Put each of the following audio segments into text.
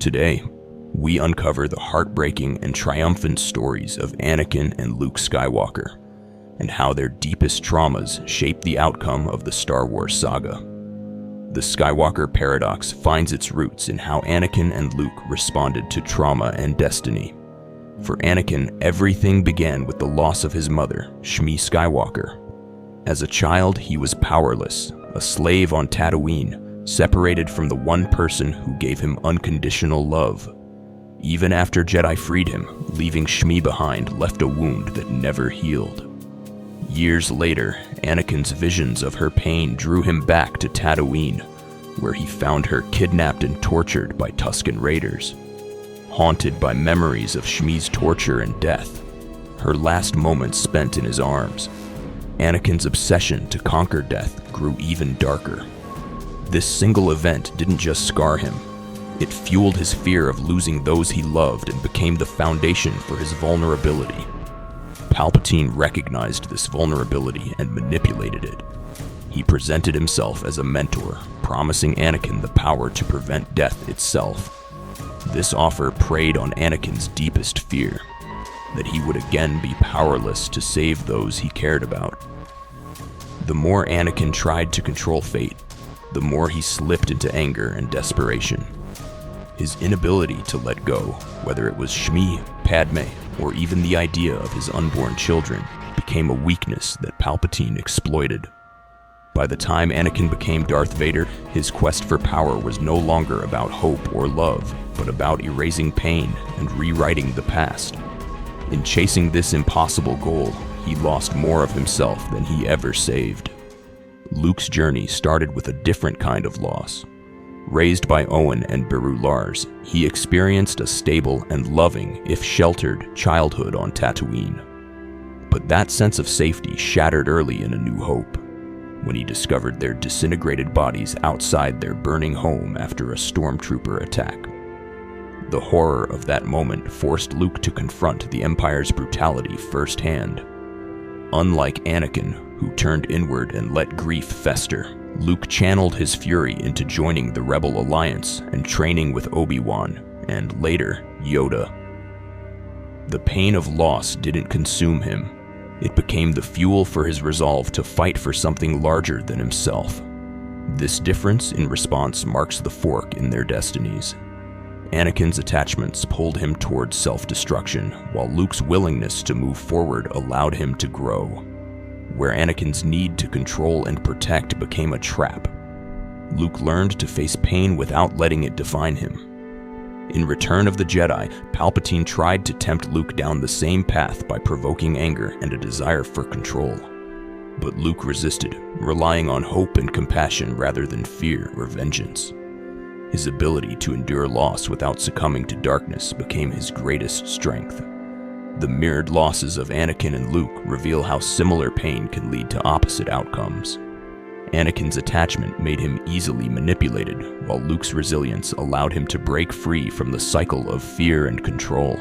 Today, we uncover the heartbreaking and triumphant stories of Anakin and Luke Skywalker, and how their deepest traumas shaped the outcome of the Star Wars saga. The Skywalker paradox finds its roots in how Anakin and Luke responded to trauma and destiny. For Anakin, everything began with the loss of his mother, Shmi Skywalker. As a child, he was powerless, a slave on Tatooine, separated from the one person who gave him unconditional love. Even after Jedi freed him, leaving Shmi behind left a wound that never healed. Years later, Anakin's visions of her pain drew him back to Tatooine, where he found her kidnapped and tortured by Tusken Raiders. Haunted by memories of Shmi's torture and death, her last moments spent in his arms, Anakin's obsession to conquer death grew even darker. This single event didn't just scar him. It fueled his fear of losing those he loved and became the foundation for his vulnerability. Palpatine recognized this vulnerability and manipulated it. He presented himself as a mentor, promising Anakin the power to prevent death itself. This offer preyed on Anakin's deepest fear, that he would again be powerless to save those he cared about. The more Anakin tried to control fate, the more he slipped into anger and desperation. His inability to let go, whether it was Shmi, Padme, or even the idea of his unborn children, became a weakness that Palpatine exploited. By the time Anakin became Darth Vader, his quest for power was no longer about hope or love, but about erasing pain and rewriting the past. In chasing this impossible goal, he lost more of himself than he ever saved. Luke's journey started with a different kind of loss. Raised by Owen and Beru Lars, he experienced a stable and loving, if sheltered, childhood on Tatooine. But that sense of safety shattered early in A New Hope, when he discovered their disintegrated bodies outside their burning home after a stormtrooper attack. The horror of that moment forced Luke to confront the Empire's brutality firsthand. Unlike Anakin, who turned inward and let grief fester, Luke channeled his fury into joining the Rebel Alliance and training with Obi-Wan, and later, Yoda. The pain of loss didn't consume him. It became the fuel for his resolve to fight for something larger than himself. This difference in response marks the fork in their destinies. Anakin's attachments pulled him towards self-destruction, while Luke's willingness to move forward allowed him to grow. Where Anakin's need to control and protect became a trap, Luke learned to face pain without letting it define him. In Return of the Jedi, Palpatine tried to tempt Luke down the same path by provoking anger and a desire for control. But Luke resisted, relying on hope and compassion rather than fear or vengeance. His ability to endure loss without succumbing to darkness became his greatest strength. The mirrored losses of Anakin and Luke reveal how similar pain can lead to opposite outcomes. Anakin's attachment made him easily manipulated, while Luke's resilience allowed him to break free from the cycle of fear and control.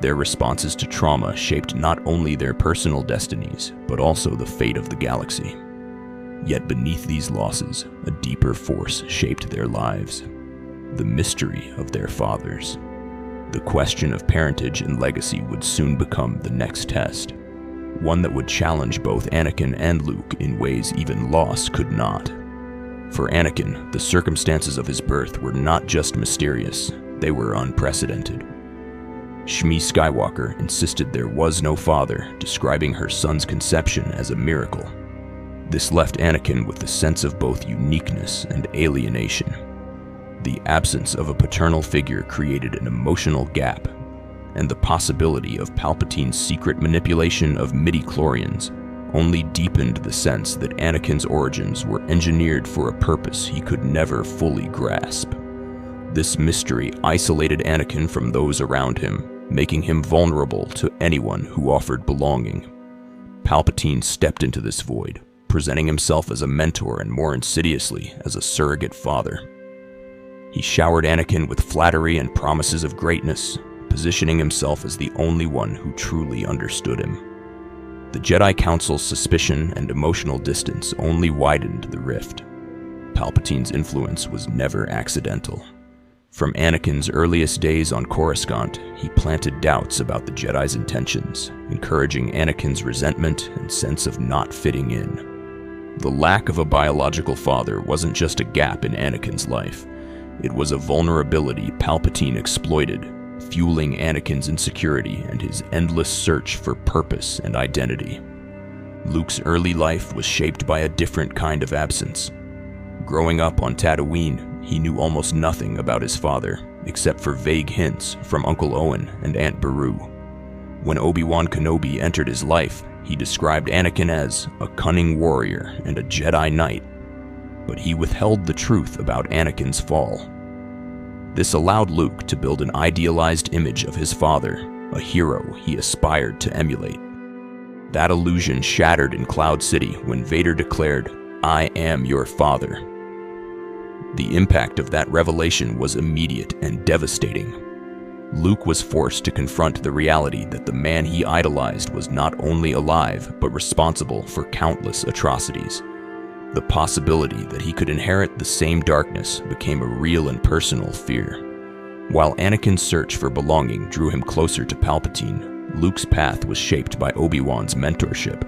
Their responses to trauma shaped not only their personal destinies, but also the fate of the galaxy. Yet beneath these losses, a deeper force shaped their lives: the mystery of their fathers. The question of parentage and legacy would soon become the next test, one that would challenge both Anakin and Luke in ways even loss could not. For Anakin, the circumstances of his birth were not just mysterious, they were unprecedented. Shmi Skywalker insisted there was no father, describing her son's conception as a miracle. This left Anakin with a sense of both uniqueness and alienation. The absence of a paternal figure created an emotional gap, and the possibility of Palpatine's secret manipulation of midi-chlorians only deepened the sense that Anakin's origins were engineered for a purpose he could never fully grasp. This mystery isolated Anakin from those around him, making him vulnerable to anyone who offered belonging. Palpatine stepped into this void, presenting himself as a mentor and more insidiously as a surrogate father. He showered Anakin with flattery and promises of greatness, positioning himself as the only one who truly understood him. The Jedi Council's suspicion and emotional distance only widened the rift. Palpatine's influence was never accidental. From Anakin's earliest days on Coruscant, he planted doubts about the Jedi's intentions, encouraging Anakin's resentment and sense of not fitting in. The lack of a biological father wasn't just a gap in Anakin's life. It was a vulnerability Palpatine exploited, fueling Anakin's insecurity and his endless search for purpose and identity. Luke's early life was shaped by a different kind of absence. Growing up on Tatooine, he knew almost nothing about his father, except for vague hints from Uncle Owen and Aunt Beru. When Obi-Wan Kenobi entered his life, he described Anakin as a cunning warrior and a Jedi Knight, but he withheld the truth about Anakin's fall. This allowed Luke to build an idealized image of his father, a hero he aspired to emulate. That illusion shattered in Cloud City when Vader declared, "I am your father." The impact of that revelation was immediate and devastating. Luke was forced to confront the reality that the man he idolized was not only alive, but responsible for countless atrocities. The possibility that he could inherit the same darkness became a real and personal fear. While Anakin's search for belonging drew him closer to Palpatine, Luke's path was shaped by Obi-Wan's mentorship.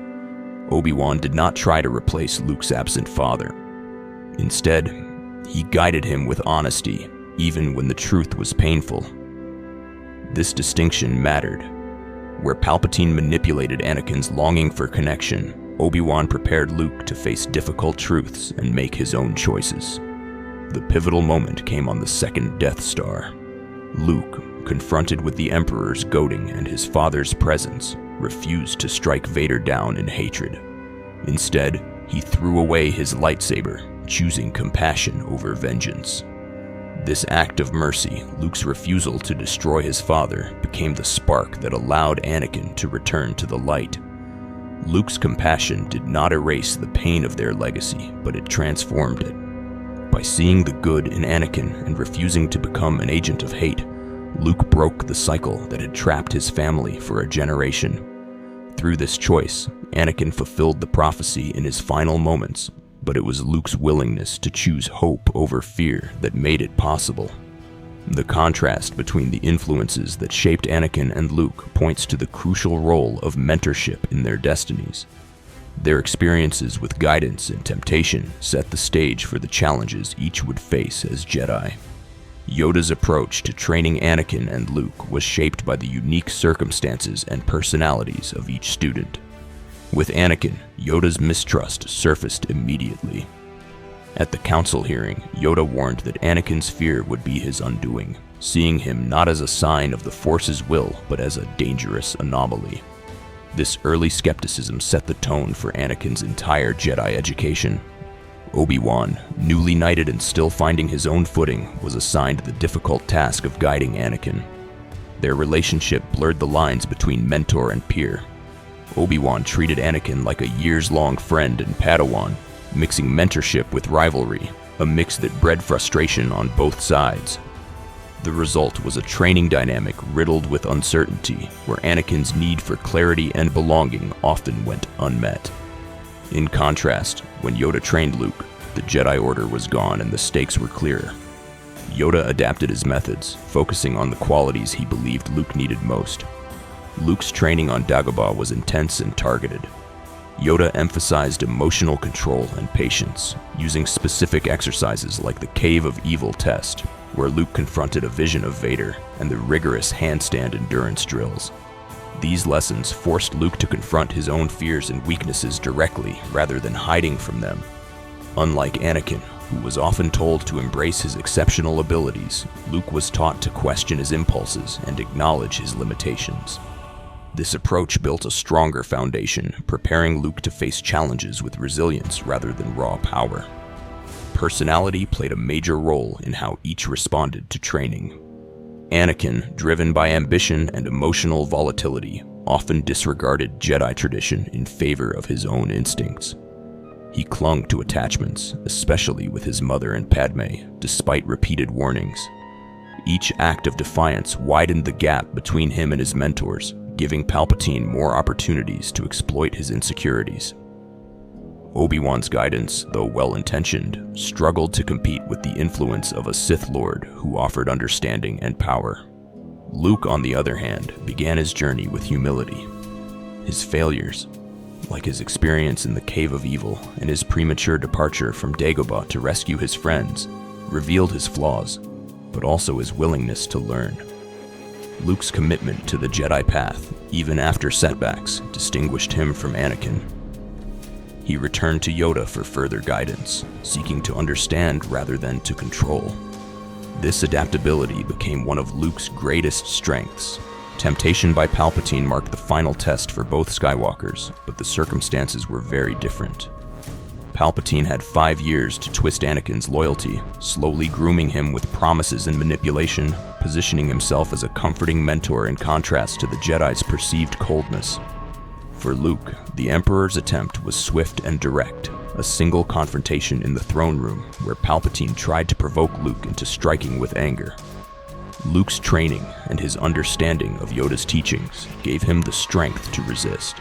Obi-Wan did not try to replace Luke's absent father. Instead, he guided him with honesty, even when the truth was painful. This distinction mattered. Where Palpatine manipulated Anakin's longing for connection, Obi-Wan prepared Luke to face difficult truths and make his own choices. The pivotal moment came on the second Death Star. Luke, confronted with the Emperor's goading and his father's presence, refused to strike Vader down in hatred. Instead, he threw away his lightsaber, choosing compassion over vengeance. This act of mercy, Luke's refusal to destroy his father, became the spark that allowed Anakin to return to the light. Luke's compassion did not erase the pain of their legacy, but it transformed it. By seeing the good in Anakin and refusing to become an agent of hate, Luke broke the cycle that had trapped his family for a generation. Through this choice, Anakin fulfilled the prophecy in his final moments, but it was Luke's willingness to choose hope over fear that made it possible. The contrast between the influences that shaped Anakin and Luke points to the crucial role of mentorship in their destinies. Their experiences with guidance and temptation set the stage for the challenges each would face as Jedi. Yoda's approach to training Anakin and Luke was shaped by the unique circumstances and personalities of each student. With Anakin, Yoda's mistrust surfaced immediately. At the council hearing, Yoda warned that Anakin's fear would be his undoing, seeing him not as a sign of the Force's will, but as a dangerous anomaly. This early skepticism set the tone for Anakin's entire Jedi education. Obi-Wan, newly knighted and still finding his own footing, was assigned the difficult task of guiding Anakin. Their relationship blurred the lines between mentor and peer. Obi-Wan treated Anakin like a years-long friend and Padawan, mixing mentorship with rivalry, a mix that bred frustration on both sides. The result was a training dynamic riddled with uncertainty, where Anakin's need for clarity and belonging often went unmet. In contrast, when Yoda trained Luke, the Jedi Order was gone and the stakes were clearer. Yoda adapted his methods, focusing on the qualities he believed Luke needed most. Luke's training on Dagobah was intense and targeted. Yoda emphasized emotional control and patience, using specific exercises like the Cave of Evil test, where Luke confronted a vision of Vader, and the rigorous handstand endurance drills. These lessons forced Luke to confront his own fears and weaknesses directly, rather than hiding from them. Unlike Anakin, who was often told to embrace his exceptional abilities, Luke was taught to question his impulses and acknowledge his limitations. This approach built a stronger foundation, preparing Luke to face challenges with resilience rather than raw power. Personality played a major role in how each responded to training. Anakin, driven by ambition and emotional volatility, often disregarded Jedi tradition in favor of his own instincts. He clung to attachments, especially with his mother and Padme, despite repeated warnings. Each act of defiance widened the gap between him and his mentors, giving Palpatine more opportunities to exploit his insecurities. Obi-Wan's guidance, though well-intentioned, struggled to compete with the influence of a Sith Lord who offered understanding and power. Luke, on the other hand, began his journey with humility. His failures, like his experience in the Cave of Evil and his premature departure from Dagobah to rescue his friends, revealed his flaws, but also his willingness to learn. Luke's commitment to the Jedi path, even after setbacks, distinguished him from Anakin. He returned to Yoda for further guidance, seeking to understand rather than to control. This adaptability became one of Luke's greatest strengths. Temptation by Palpatine marked the final test for both Skywalkers, but the circumstances were very different. Palpatine had 5 years to twist Anakin's loyalty, slowly grooming him with promises and manipulation, positioning himself as a comforting mentor in contrast to the Jedi's perceived coldness. For Luke, the Emperor's attempt was swift and direct, a single confrontation in the throne room where Palpatine tried to provoke Luke into striking with anger. Luke's training and his understanding of Yoda's teachings gave him the strength to resist.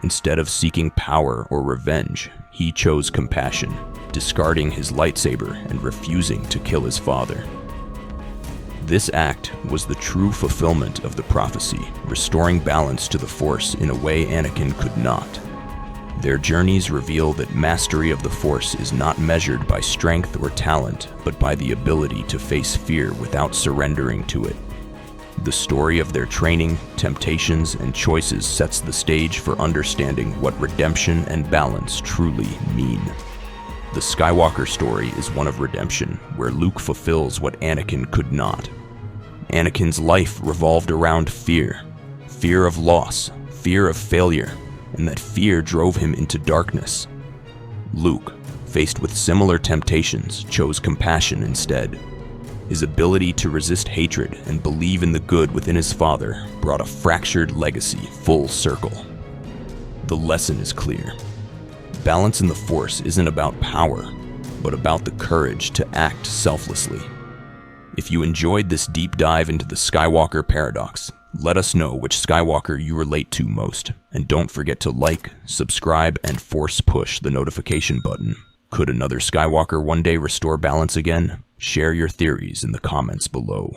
Instead of seeking power or revenge, he chose compassion, discarding his lightsaber and refusing to kill his father. This act was the true fulfillment of the prophecy, restoring balance to the Force in a way Anakin could not. Their journeys reveal that mastery of the Force is not measured by strength or talent, but by the ability to face fear without surrendering to it. The story of their training, temptations, and choices sets the stage for understanding what redemption and balance truly mean. The Skywalker story is one of redemption, where Luke fulfills what Anakin could not. Anakin's life revolved around fear of loss, fear of failure, and that fear drove him into darkness. Luke, faced with similar temptations, chose compassion instead. His ability to resist hatred and believe in the good within his father brought a fractured legacy full circle. The lesson is clear. Balance in the Force isn't about power, but about the courage to act selflessly. If you enjoyed this deep dive into the Skywalker paradox, let us know which Skywalker you relate to most, and don't forget to like, subscribe, and force push the notification button. Could another Skywalker one day restore balance again? Share your theories in the comments below.